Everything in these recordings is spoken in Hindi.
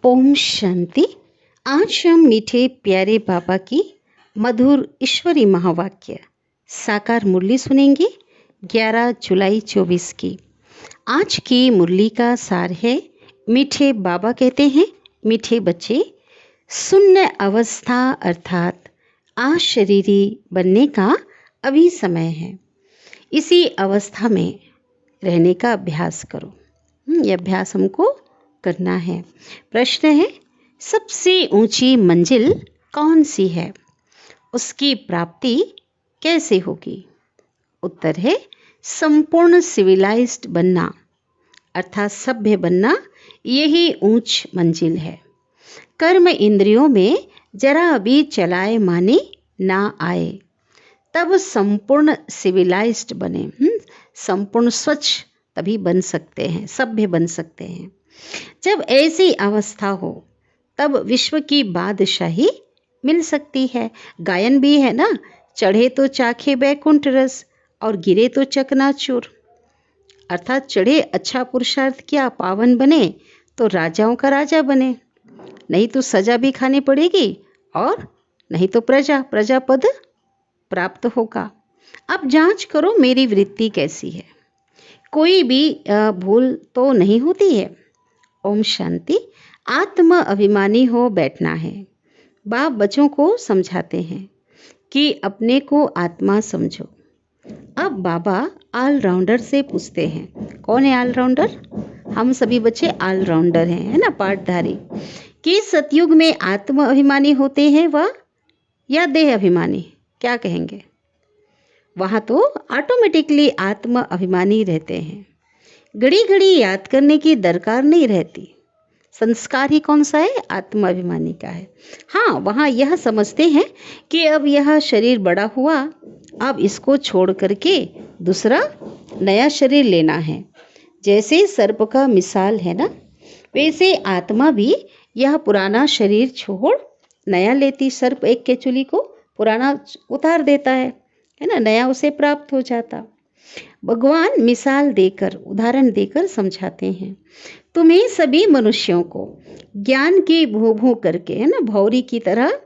ओम शांति। आज हम मीठे प्यारे बाबा की मधुर ईश्वरी महावाक्य साकार मुरली सुनेंगे 11 जुलाई 24 की। आज की मुरली का सार है, मीठे बाबा कहते हैं, मीठे बच्चे, शून्य अवस्था अर्थात अशरीरी बनने का अभी समय है। इसी अवस्था में रहने का अभ्यास करो। यह अभ्यास हमको करना है। प्रश्न है, सबसे ऊंची मंजिल कौन सी है? उसकी प्राप्ति कैसे होगी? उत्तर है, संपूर्ण सिविलाइज्ड बनना अर्थात सभ्य बनना, यही ऊंच मंजिल है। कर्म इंद्रियों में जरा भी चलाए माने ना आए, तब संपूर्ण सिविलाइज्ड बने। संपूर्ण स्वच्छ तभी बन सकते हैं, सभ्य बन सकते हैं। जब ऐसी अवस्था हो तब विश्व की बादशाही मिल सकती है। गायन भी है ना, चढ़े तो चाखे बैकुंठ रस और गिरे तो चकनाचूर। अर्थात चढ़े अच्छा पुरुषार्थ किया, पावन बने तो राजाओं का राजा बने, नहीं तो सजा भी खानी पड़ेगी और नहीं तो प्रजा पद प्राप्त होगा। अब जांच करो मेरी वृत्ति कैसी है, कोई भी भूल तो नहीं होती है। ओम शांति। आत्म अभिमानी हो बैठना है। बाप बच्चों को समझाते हैं कि अपने को आत्मा समझो। अब बाबा ऑलराउंडर से पूछते हैं, कौन है ऑलराउंडर? हम सभी बच्चे ऑलराउंडर हैं, है ना, पाठधारी। कि सतयुग में आत्म अभिमानी होते हैं वह या देह अभिमानी? क्या कहेंगे? वहाँ तो ऑटोमेटिकली आत्म अभिमानी रहते हैं, घड़ी घड़ी याद करने की दरकार नहीं रहती। संस्कार ही कौन सा है? आत्म अभिमानी का है। हाँ, वहाँ यह समझते हैं कि अब यह शरीर बड़ा हुआ, अब इसको छोड़ करके दूसरा नया शरीर लेना है। जैसे सर्प का मिसाल है ना, वैसे आत्मा भी यह पुराना शरीर छोड़ नया लेती। सर्प एक केचुली को पुराना उतार देता है ना, नया उसे प्राप्त हो जाता। भगवान मिसाल देकर, उदाहरण देकर समझाते हैं, तुम्हें सभी मनुष्यों को ज्ञान की भूं भूं करके, है ना, भौरी की तरह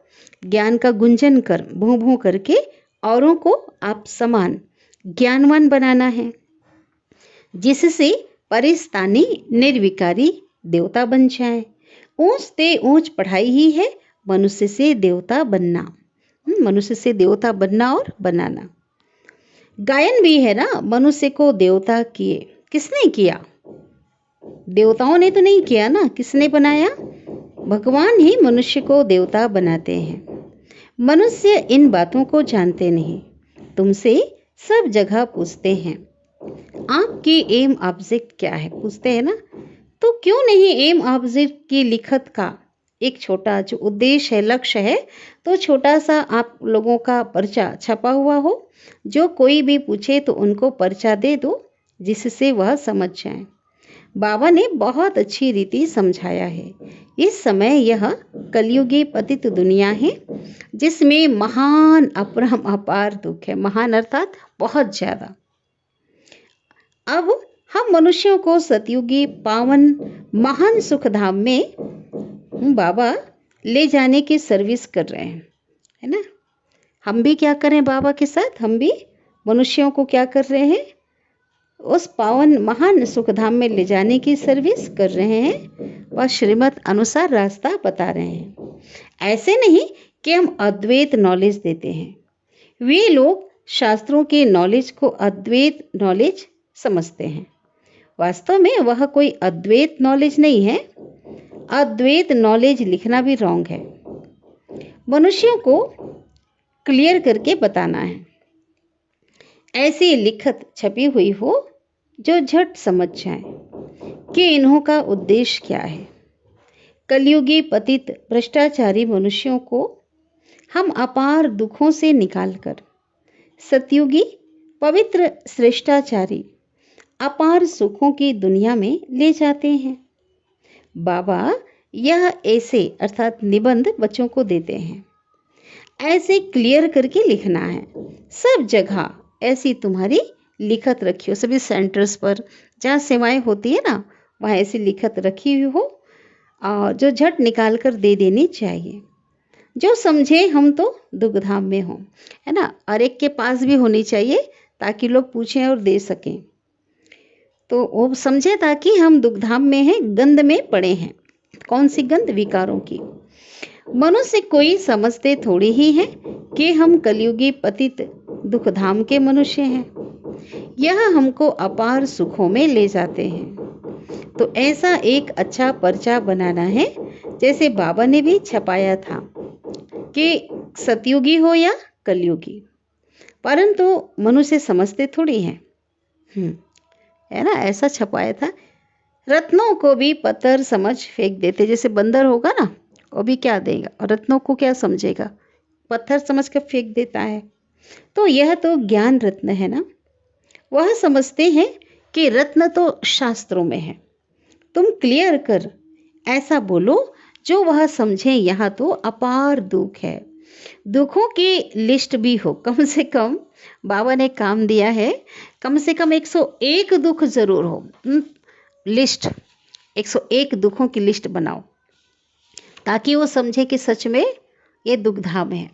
ज्ञान का गुंजन कर भूं भूं करके औरों को आप समान ज्ञानवान बनाना है, जिससे परिस्तानी निर्विकारी देवता बन जाए। ऊंच से ऊंच पढ़ाई ही है मनुष्य से देवता बनना। मनुष्य से देवता बनना और बनाना। गायन भी है ना, मनुष्य को देवता किए। किसने किया? देवताओं ने तो नहीं किया ना, किसने बनाया? भगवान ही मनुष्य को देवता बनाते हैं। मनुष्य इन बातों को जानते नहीं, तुमसे सब जगह पूछते हैं आपकी एम ऑब्जेक्ट क्या है, पूछते हैं ना। तो क्यों नहीं एम ऑब्जेक्ट की लिखत का एक छोटा जो उद्देश्य है, लक्ष्य है, तो छोटा सा आप लोगों का पर्चा छपा हुआ हो, जो कोई भी पूछे तो उनको पर्चा दे दो, जिससे वह समझ जाए। बाबा ने बहुत अच्छी रीति समझाया है। इस समय यह कलयुगी पतित दुनिया है, जिसमें महान अपरम अपार दुख है। महान अर्थात बहुत ज्यादा। अब हम मनुष्यों को सतयुगी पावन महान सुखधाम में बाबा ले जाने की सर्विस कर रहे हैं, है ना। हम भी क्या करें बाबा के साथ? हम भी मनुष्यों को क्या कर रहे हैं? उस पावन महान सुखधाम में ले जाने की सर्विस कर रहे हैं, वह श्रीमत अनुसार रास्ता बता रहे हैं। ऐसे नहीं कि हम अद्वैत नॉलेज देते हैं। वे लोग शास्त्रों के नॉलेज को अद्वैत नॉलेज समझते हैं। वास्तव में वह कोई अद्वैत नॉलेज नहीं है। अद्वैत नॉलेज लिखना भी रॉन्ग है। मनुष्यों को क्लियर करके बताना है, ऐसी लिखत छपी हुई हो जो झट समझ जाए कि इन्हों का उद्देश्य क्या है। कलयुगी पतित भ्रष्टाचारी मनुष्यों को हम अपार दुखों से निकालकर सतयुगी पवित्र श्रेष्ठाचारी अपार सुखों की दुनिया में ले जाते हैं। बाबा यह ऐसे अर्थात निबंध बच्चों को देते हैं, ऐसे क्लियर करके लिखना है। सब जगह ऐसी तुम्हारी लिखत रखी हो, सभी सेंटर्स पर जहाँ सेवाएं होती है ना, वहाँ ऐसी लिखत रखी हुई हो। और जो झट निकाल कर दे देनी चाहिए। जो समझे हम तो दुखधाम में हों, है ना। और एक के पास भी होनी चाहिए ताकि लोग पूछें और दे सकें। तो वो समझे ताकि हम दुखधाम में हैं, गंध में पड़े हैं। कौन सी गंध? विकारों की। मनुष्य कोई समझते थोड़ी ही है कि हम कलयुगी पतित दुखधाम के मनुष्य हैं। यह हमको अपार सुखों में ले जाते हैं। तो ऐसा एक अच्छा पर्चा बनाना है, जैसे बाबा ने भी छपाया था कि सतयुगी हो या कलयुगी, परंतु मनुष्य समझते थोड़ी हैं। है ना, ऐसा छपाया था। रत्नों को भी पत्थर समझ फेंक देते। जैसे बंदर होगा ना, वो भी क्या देगा, और रत्नों को क्या समझेगा, पत्थर समझ कर फेंक देता है। तो यह तो ज्ञान रत्न है ना। वह समझते हैं कि रत्न तो शास्त्रों में है। तुम क्लियर कर ऐसा बोलो जो वह समझे। यहाँ तो अपार दुख है। दुखों की लिस्ट भी हो, कम से कम बाबा ने काम दिया है, कम से कम 101 दुख जरूर हो। लिस्ट 101 दुखों की लिस्ट बनाओ, ताकि वो समझे कि सच में ये दुखधाम है।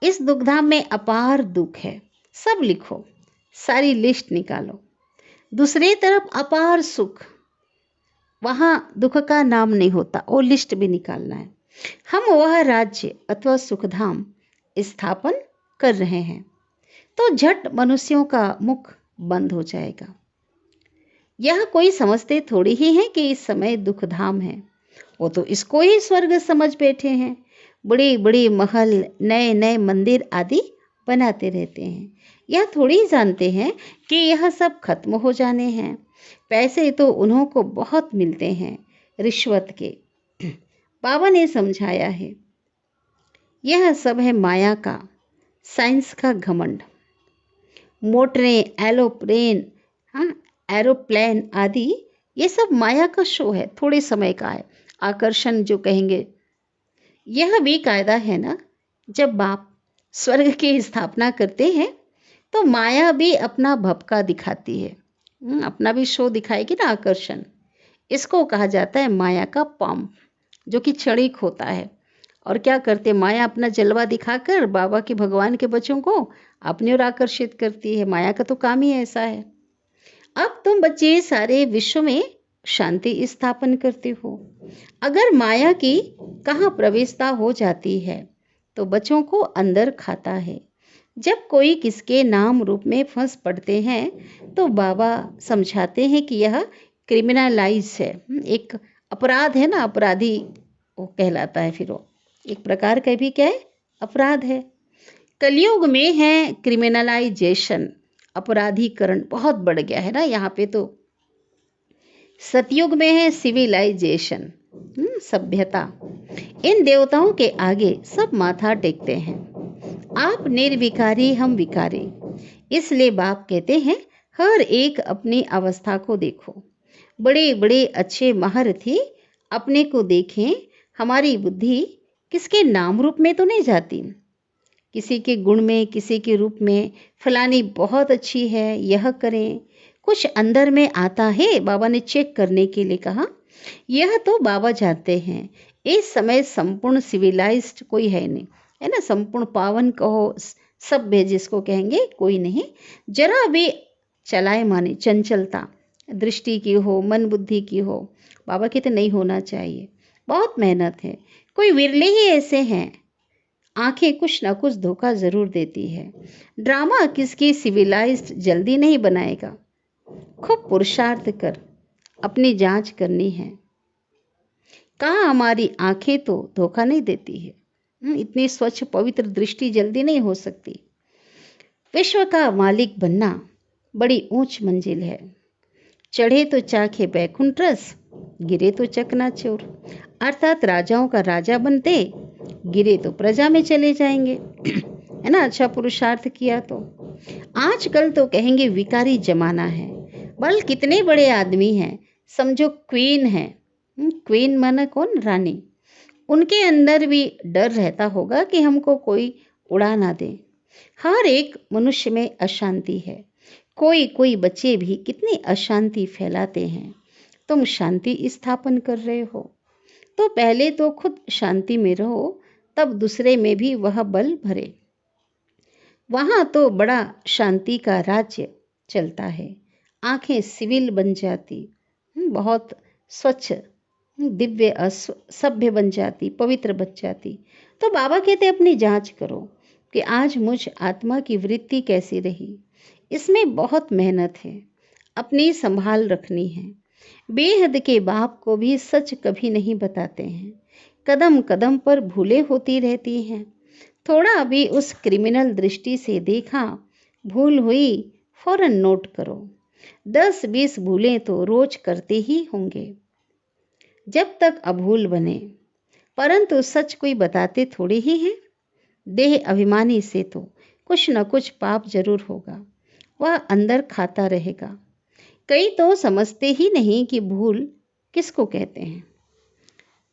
इस दुखधाम में अपार दुख है, सब लिखो, सारी लिस्ट निकालो। दूसरी तरफ अपार सुख, वहाँ दुख का नाम नहीं होता, वो लिस्ट भी निकालना है। हम वह राज्य अथवा सुखधाम स्थापन कर रहे हैं, तो झट मनुष्यों का मुख बंद हो जाएगा। यह कोई समझते थोड़ी ही है कि इस समय दुखधाम है। वो तो इसको ही स्वर्ग समझ बैठे हैं। बड़ी बड़ी महल, नए नए मंदिर आदि बनाते रहते हैं। यह थोड़ी जानते हैं कि यह सब खत्म हो जाने हैं। पैसे तो उन्हों को बहुत मिलते हैं, रिश्वत के। बाबा ने समझाया है, यह सब है माया का, साइंस का घमंड। मोटरें, एलोप्लेन, एरोप्लेन आदि ये सब माया का शो है, थोड़े समय का है। आकर्षण जो कहेंगे, यह भी कायदा है ना। जब बाप स्वर्ग की स्थापना करते हैं तो माया भी अपना भपका दिखाती है, अपना भी शो दिखाएगी ना, आकर्षण। इसको कहा जाता है माया का पंप, जो कि क्षणिक होता है। और क्या करते, माया अपना जलवा दिखाकर बाबा के, भगवान के बच्चों को अपनी ओर आकर्षित करती है। माया का तो काम ही ऐसा है। अब तुम बच्चे सारे विश्व में शांति स्थापन करते हो। अगर माया की कहाँ प्रवेशता हो जाती है तो बच्चों को अंदर खाता है। जब कोई किसके नाम रूप में फंस पड़ते हैं तो बाबा समझाते हैं कि यह क्रिमिनलाइज है, एक अपराध है ना, अपराधी वो कहलाता है। फिर वो एक प्रकार का भी क्या है, अपराध है। कलयुग में है क्रिमिनलाइजेशन, अपराधीकरण बहुत बढ़ गया है ना यहाँ पे। तो सतयुग में है सिविलाइजेशन, सभ्यता। इन देवताओं के आगे सब माथा टेकते हैं। आप निर्विकारी, हम विकारी। इसलिए बाप कहते हैं, हर एक अपनी अवस्था को देखो। बड़े बड़े अच्छे महारथी अपने को देखें। हमारी बुद्धि किसके नाम रूप में तो नहीं जाती, किसी के गुण में, किसी के रूप में। फलानी बहुत अच्छी है, यह करें। कुछ अंदर में आता है, बाबा ने चेक करने के लिए कहा। यह तो बाबा जानते हैं। इस समय संपूर्ण सिविलाइज्ड कोई है नहीं, है ना। संपूर्ण पावन कहो, सभ्य जिसको कहेंगे, कोई नहीं। जरा भी चलाए माने चंचलता दृष्टि की हो, मन बुद्धि की हो, बाबा की तो नहीं होना चाहिए। बहुत मेहनत है। कोई विरले ही ऐसे हैं। आंखें कुछ ना कुछ धोखा जरूर देती है। ड्रामा किसकी सिविलाइज्ड जल्दी नहीं बनाएगा। खूब पुरुषार्थ कर अपनी जांच करनी है। कहाँ हमारी आंखें तो धोखा नहीं देती है। इतनी स्वच्छ पवित्र दृष्टि जल्दी नहीं हो सकती। विश्व का मालिक बनना बड़ी ऊंच मंजिल है। चढ़े तो चाखे बैकुंठ रस, गिरे तो चकनाचूर। अर्थात राजाओं का राजा बनते, गिरे तो प्रजा में चले जाएंगे, है ना। अच्छा पुरुषार्थ किया तो। आजकल तो कहेंगे विकारी जमाना है। बल कितने बड़े आदमी हैं, समझो क्वीन है। क्वीन माना कौन, रानी। उनके अंदर भी डर रहता होगा कि हमको कोई उड़ा ना दे। हर एक मनुष्य में अशांति है। कोई कोई बच्चे भी कितनी अशांति फैलाते हैं। तुम शांति स्थापन कर रहे हो। तो पहले तो खुद शांति में रहो, तब दूसरे में भी वह बल भरे। वहाँ तो बड़ा शांति का राज्य चलता है। आंखें सिविल बन जाती, बहुत स्वच्छ, दिव्य सभ्य बन जाती, पवित्र बन जाती। तो बाबा कहते अपनी जांच करो कि आज मुझ आत्मा की वृत्ति कैसी रही। इसमें बहुत मेहनत है, अपनी संभाल रखनी है। बेहद के बाप को भी सच कभी नहीं बताते हैं। कदम कदम पर भूलें होती रहती हैं। थोड़ा भी उस क्रिमिनल दृष्टि से देखा, भूल हुई, फौरन नोट करो। 10-20 भूलें तो रोज करते ही होंगे जब तक अभूल बने। परंतु सच कोई बताते थोड़े ही हैं। देह अभिमानी से तो कुछ न कुछ पाप जरूर होगा, वह अंदर खाता रहेगा। कई तो समझते ही नहीं कि भूल किसको कहते हैं।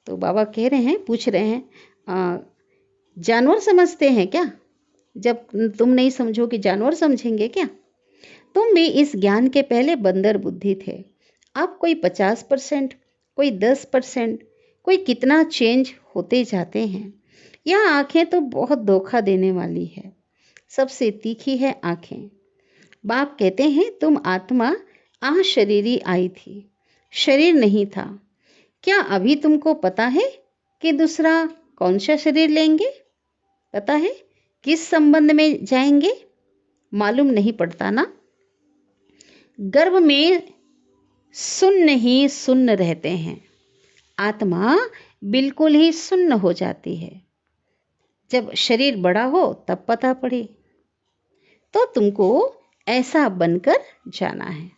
तो बाबा कह रहे हैं, पूछ रहे हैं, जानवर समझते हैं क्या? जब तुम नहीं समझोगे जानवर समझेंगे क्या? तुम भी इस ज्ञान के पहले बंदर बुद्धि थे। अब कोई 50%, कोई 10%, कोई कितना चेंज होते जाते हैं। यह आंखें तो बहुत धोखा देने वाली है, सबसे तीखी है आंखें। बाप कहते हैं तुम आत्मा शरीरी आई थी, शरीर नहीं था। क्या अभी तुमको पता है कि दूसरा कौन सा शरीर लेंगे? पता है किस संबंध में जाएंगे? मालूम नहीं पड़ता ना। गर्भ में सुन्न ही सुन्न रहते हैं। आत्मा बिल्कुल ही सुन्न हो जाती है। जब शरीर बड़ा हो तब पता पड़े। तो तुमको ऐसा बनकर जाना है।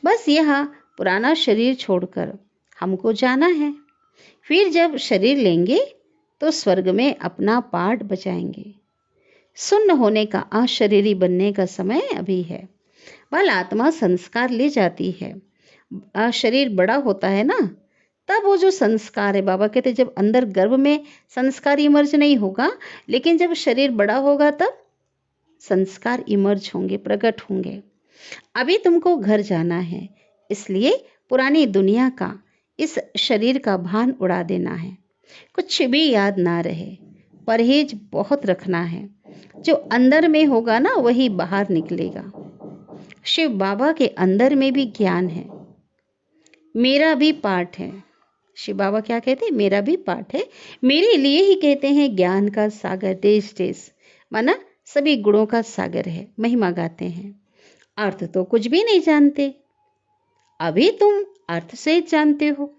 बस यह पुराना शरीर छोड़कर हमको जाना है। फिर जब शरीर लेंगे तो स्वर्ग में अपना पाठ बजाएंगे। सुन्न होने का, अशरीरी बनने का समय अभी है। बल आत्मा संस्कार ले जाती है। शरीर बड़ा होता है ना, तब वो जो संस्कार है, बाबा कहते जब अंदर गर्भ में संस्कार इमर्ज नहीं होगा, लेकिन जब शरीर बड़ा होगा तब संस्कार इमर्ज होंगे, प्रकट होंगे। अभी तुमको घर जाना है, इसलिए पुरानी दुनिया का, इस शरीर का भान उड़ा देना है। कुछ भी याद ना रहे। परहेज बहुत रखना है। जो अंदर में होगा ना वही बाहर निकलेगा। शिव बाबा के अंदर में भी ज्ञान है, मेरा भी पाठ है। शिव बाबा क्या कहते हैं? मेरा भी पाठ है। मेरे लिए ही कहते हैं ज्ञान का सागर, देश देश माना सभी गुणों का सागर है। महिमा गाते हैं। अर्थ तो कुछ भी नहीं जानते। अभी तुम अर्थ से जानते हो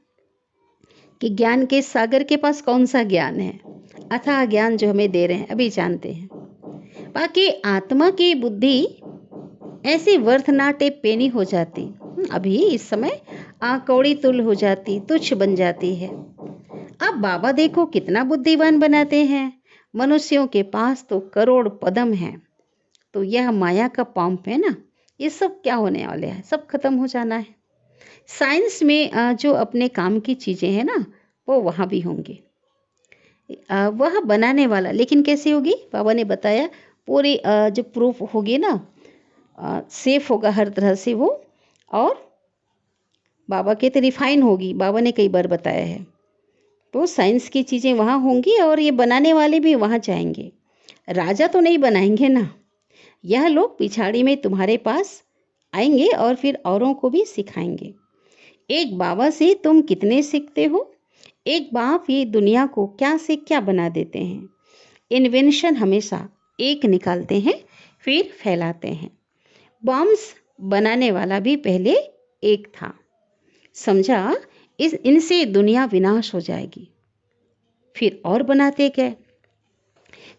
कि ज्ञान के सागर के पास कौन सा ज्ञान है। अथाह ज्ञान जो हमें दे रहे हैं अभी जानते हैं। बाकी आत्मा की बुद्धि ऐसी वर्थ पेनी हो जाती, अभी इस समय कौड़ी तुल हो जाती, तुच्छ बन जाती है। अब बाबा देखो कितना बुद्धिमान बनाते हैं। मनुष्यों के पास तो करोड़ पदम है। तो यह माया का पंप है ना, ये सब क्या होने वाले हैं? सब खत्म हो जाना है। साइंस में जो अपने काम की चीज़ें हैं ना, वो वहाँ भी होंगी। वह बनाने वाला, लेकिन कैसे होगी? बाबा ने बताया पूरी जो प्रूफ होगी ना, सेफ होगा हर तरह से वो। और बाबा के तो रिफाइन होगी, बाबा ने कई बार बताया है। तो साइंस की चीज़ें वहाँ होंगी और ये बनाने वाले भी वहाँ जाएंगे। राजा तो नहीं बनाएंगे ना, यह लोग पिछाड़ी में तुम्हारे पास आएंगे और फिर औरों को भी सिखाएंगे। एक बाबा से तुम कितने सीखते हो? एक बाप ये दुनिया को क्या से क्या बना देते हैं। इन्वेंशन हमेशा एक निकालते हैं फिर फैलाते हैं। बॉम्ब्स बनाने वाला भी पहले एक था, समझा? इनसे दुनिया विनाश हो जाएगी। फिर और बनाते गए।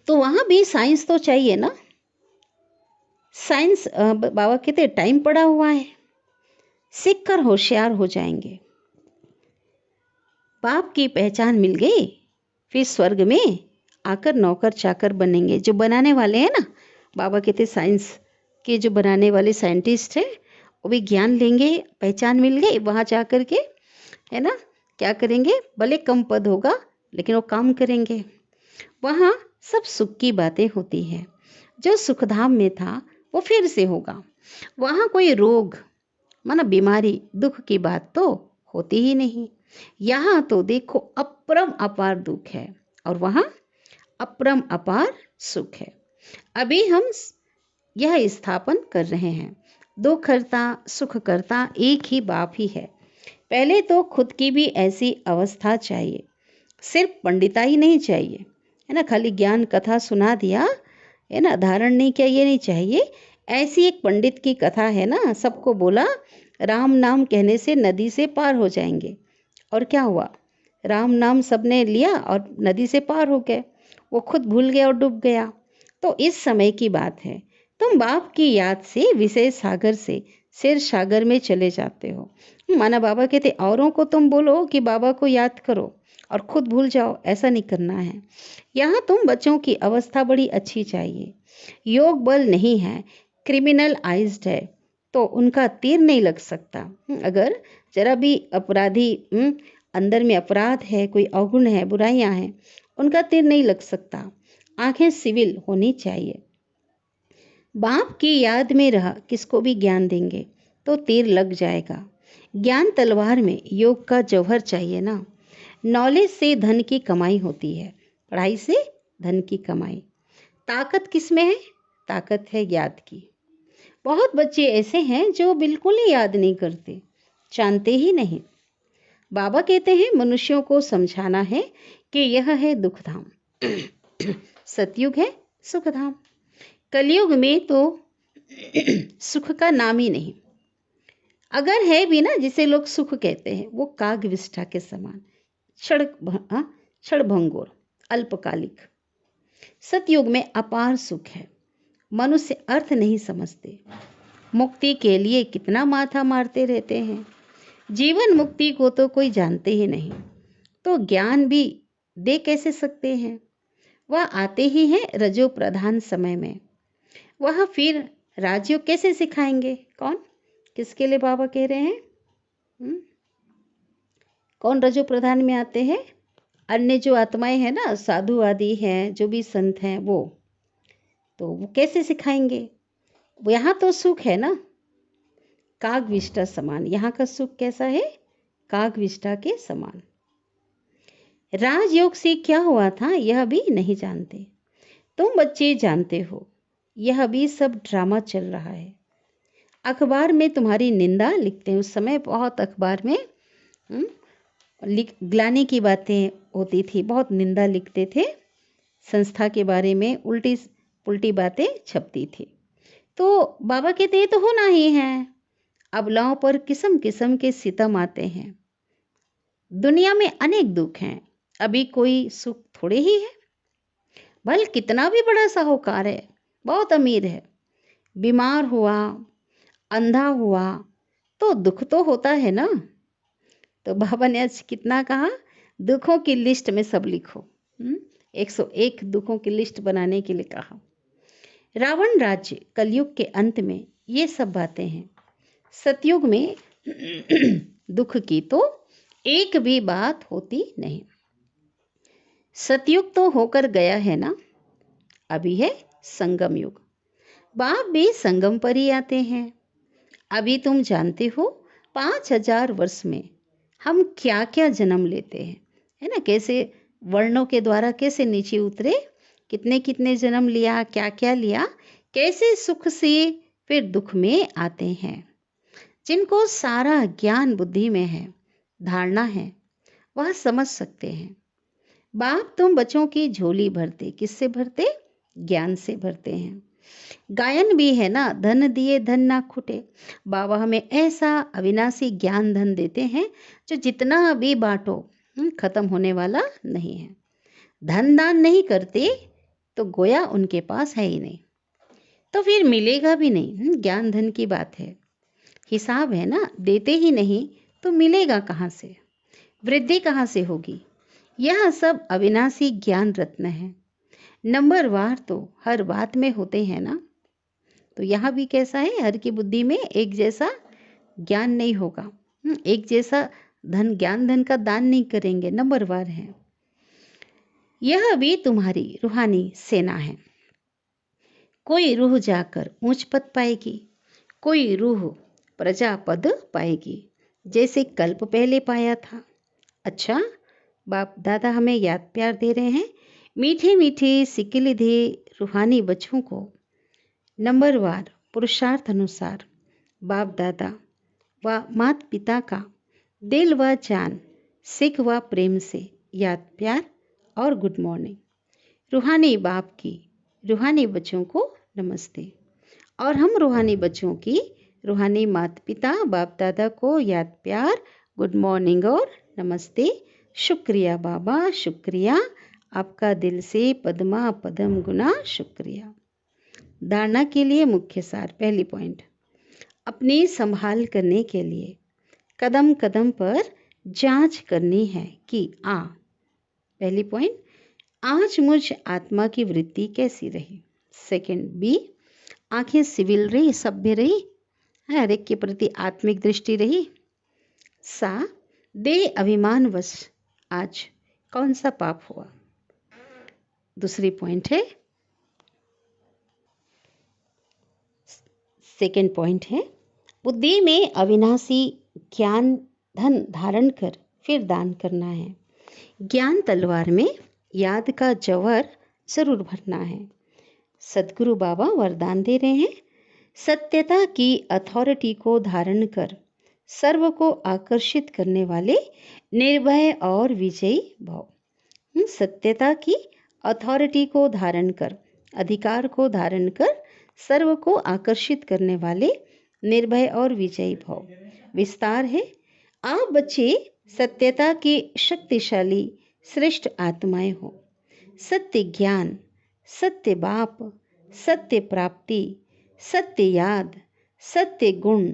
तो वहाँ भी साइंस तो चाहिए ना। साइंस बाबा कहते टाइम पड़ा हुआ है, सीख कर होशियार हो जाएंगे। बाप की पहचान मिल गई, फिर स्वर्ग में आकर नौकर चाकर बनेंगे। जो बनाने वाले हैं ना, बाबा कहते साइंस के जो बनाने वाले साइंटिस्ट हैं, वो भी ज्ञान लेंगे, पहचान मिल गई, वहाँ जा कर के है ना क्या करेंगे? भले कम पद होगा लेकिन वो काम करेंगे। वहाँ सब सुख की बातें होती है। जो सुखधाम में था वो फिर से होगा। वहाँ कोई रोग माना बीमारी दुख की बात तो होती ही नहीं। यहाँ तो देखो अपरम अपार दुख है और वहाँ अपरम अपार सुख है। अभी हम यह स्थापन कर रहे हैं, दुख करता सुख करता एक ही बाप ही है। पहले तो खुद की भी ऐसी अवस्था चाहिए, सिर्फ पंडिताई नहीं चाहिए, है ना, खाली ज्ञान कथा सुना दिया, है ना, धारण नहीं किया, ये नहीं चाहिए। ऐसी एक पंडित की कथा है ना, सबको बोला राम नाम कहने से नदी से पार हो जाएंगे, और क्या हुआ, राम नाम सबने लिया और नदी से पार हो गए, वो खुद भूल गया और डूब गया। तो इस समय की बात है, तुम बाप की याद से विषय सागर से क्षीर सागर में चले जाते हो। माना बाबा कहते औरों को तुम बोलो कि बाबा को याद करो और खुद भूल जाओ, ऐसा नहीं करना है। यहाँ तुम बच्चों की अवस्था बड़ी अच्छी चाहिए, योग बल नहीं है, क्रिमिनल आइज्ड है, तो उनका तीर नहीं लग सकता। अगर जरा भी अपराधी अंदर में अपराध है, कोई अवगुण है, बुराइयां हैं, उनका तीर नहीं लग सकता। आंखें सिविल होनी चाहिए। बाप की याद में रह किसको भी ज्ञान देंगे तो तीर लग जाएगा। ज्ञान तलवार में योग का जौहर चाहिए ना। नॉलेज से धन की कमाई होती है, पढ़ाई से धन की कमाई। ताकत किस में है? ताकत है याद की। बहुत बच्चे ऐसे हैं जो बिल्कुल ही याद नहीं करते, जानते ही नहीं। बाबा कहते हैं मनुष्यों को समझाना है कि यह है दुखधाम, सतयुग है सुखधाम। कलयुग में तो सुख का नाम ही नहीं, अगर है भी ना, जिसे लोग सुख कहते हैं, वो काग विष्ठा के समान क्षणभंगुर अल्पकालिक। सतयुग में अपार सुख है। मनुष्य अर्थ नहीं समझते, मुक्ति के लिए कितना माथा मारते रहते हैं, जीवन मुक्ति को तो कोई जानते ही नहीं, तो ज्ञान भी दे कैसे सकते हैं। वह आते ही हैं रजो प्रधान समय में, वह फिर राजयोग कैसे सिखाएंगे। कौन, किसके लिए बाबा कह रहे हैं? कौन रजो प्रधान में आते हैं? अन्य जो आत्माएं हैं ना, साधु आदि हैं, जो भी संत हैं, वो कैसे सिखाएंगे। यहाँ तो सुख है ना, काग विष्ठा समान। यहाँ का सुख कैसा है? काग विष्ठा के समान। राजयोग से क्या हुआ था यह भी नहीं जानते। तुम बच्चे जानते हो, यह भी सब ड्रामा चल रहा है। अखबार में तुम्हारी निंदा लिखते हैं, उस समय बहुत अखबार में ग्लानि की बातें होती थी, बहुत निंदा लिखते थे, संस्था के बारे में उल्टी पुल्टी बातें छपती थी। तो बाबा कहते ये तो होना ही है। अबलाओं पर किस्म किस्म के सितम आते हैं। दुनिया में अनेक दुख हैं, अभी कोई सुख थोड़े ही है। भल कितना भी बड़ा साहूकार है, बहुत अमीर है, बीमार हुआ, अंधा हुआ, तो दुख तो होता है ना। तो बाबा ने आज कितना कहा, दुखों की लिस्ट में सब लिखो। 101 दुखों की लिस्ट बनाने के लिए कहा। रावण राज्य कलयुग के अंत में ये सब बातें हैं। सतयुग में दुख की तो एक भी बात होती नहीं। सतयुग तो होकर गया है ना, अभी है संगम युग। बाप भी संगम पर ही आते हैं। अभी तुम जानते हो 5000 वर्ष में हम क्या क्या जन्म लेते हैं, है ना, कैसे वर्णों के द्वारा कैसे नीचे उतरे, कितने कितने जन्म लिया, क्या क्या लिया, कैसे सुख से फिर दुख में आते हैं। जिनको सारा ज्ञान बुद्धि में है, धारणा है, वह समझ सकते हैं। बाप तुम बच्चों की झोली भरते, किससे भरते? ज्ञान से भरते हैं। गायन भी है ना, धन दिए धन ना खुटे। बाबा हमें ऐसा अविनाशी ज्ञान धन देते हैं जो जितना भी बांटो खत्म होने वाला नहीं है। धन दान नहीं करते तो गोया उनके पास है ही नहीं, तो फिर मिलेगा भी नहीं। ज्ञान धन की बात है, हिसाब है ना, देते ही नहीं तो मिलेगा कहाँ से, वृद्धि कहाँ से होगी। यह सब अविनाशी ज्ञान रत्न है। नंबरवार तो हर बात में होते हैं ना, तो यहाँ भी कैसा है, हर की बुद्धि में एक जैसा ज्ञान नहीं होगा, एक जैसा धन, ज्ञान धन का दान नहीं करेंगे, नंबरवार है। यह भी तुम्हारी रूहानी सेना है। कोई रूह जाकर ऊंच पद पाएगी, कोई रूह प्रजा पद पाएगी, जैसे कल्प पहले पाया था। अच्छा, बाप दादा हमें याद प्यार दे रहे हैं। मीठे मीठे सिक्के दे रूहानी बच्चों को नंबरवार पुरुषार्थ अनुसार बाप दादा व माता पिता का दिल व जान सिख व प्रेम से याद प्यार और गुड मॉर्निंग। रूहानी बाप की रूहानी बच्चों को नमस्ते। और हम रूहानी बच्चों की रूहानी माता पिता बाप दादा को याद प्यार गुड मॉर्निंग और नमस्ते। शुक्रिया बाबा, शुक्रिया, आपका दिल से पद्मा पदम गुना शुक्रिया। धारणा के लिए मुख्य सार। पहली पॉइंट, अपनी संभाल करने के लिए कदम कदम पर जांच करनी है कि पहली पॉइंट, आज मुझ आत्मा की वृत्ति कैसी रही। सेकंड बी, आंखें सिविल रही, सभ्य रही, हर एक के प्रति आत्मिक दृष्टि रही। दे अभिमानवश आज कौन सा पाप हुआ। दूसरी पॉइंट है, सेकंड पॉइंट है, बुद्धि में अविनाशी ज्ञान धन धारण कर फिर दान करना है। ज्ञान तलवार में याद का जौहर जरूर भरना है। सदगुरु बाबा वरदान दे रहे हैं, सत्यता की अथॉरिटी को धारण कर सर्व को आकर्षित करने वाले निर्भय और विजयी भव। सत्यता की अथॉरिटी को धारण कर, अधिकार को धारण कर सर्व को आकर्षित करने वाले निर्भय और विजयी भव। विस्तार है, आप बच्चे सत्यता के शक्तिशाली श्रेष्ठ आत्माएं हो। सत्य ज्ञान, सत्य बाप, सत्य प्राप्ति, सत्य याद, सत्य गुण,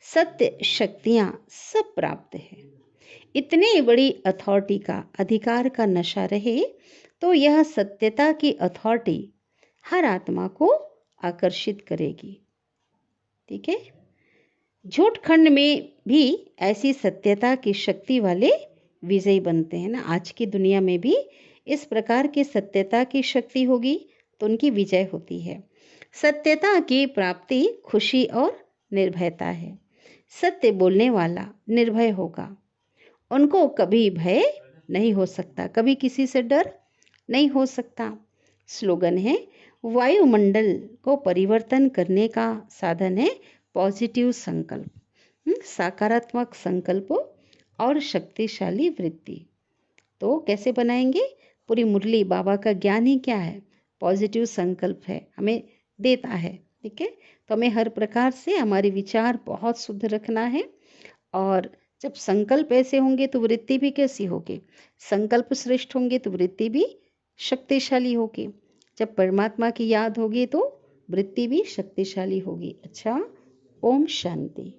सत्य शक्तियाँ सब प्राप्त है। इतने बड़ी अथॉरिटी का, अधिकार का नशा रहे तो यह सत्यता की अथॉरिटी हर आत्मा को आकर्षित करेगी। ठीक है। झूठ खंड में भी ऐसी सत्यता की शक्ति वाले विजयी बनते हैं ना। आज की दुनिया में भी इस प्रकार की सत्यता की शक्ति होगी तो उनकी विजय होती है। सत्यता की प्राप्ति खुशी और निर्भयता है। सत्य बोलने वाला निर्भय होगा, उनको कभी भय नहीं हो सकता, कभी किसी से डर नहीं हो सकता। स्लोगन है, वायुमंडल को परिवर्तन करने का साधन है पॉजिटिव संकल्प। सकारात्मक संकल्प और शक्तिशाली वृत्ति। तो कैसे बनाएंगे? पूरी मुरली बाबा का ज्ञान ही क्या है? पॉजिटिव संकल्प है, हमें देता है। ठीक है, तो हमें हर प्रकार से हमारे विचार बहुत शुद्ध रखना है। और जब संकल्प ऐसे होंगे तो वृत्ति भी कैसी होगी? संकल्प श्रेष्ठ होंगे तो वृत्ति भी शक्तिशाली होगी। जब परमात्मा की याद होगी तो वृत्ति भी शक्तिशाली होगी। अच्छा, ओम शांति।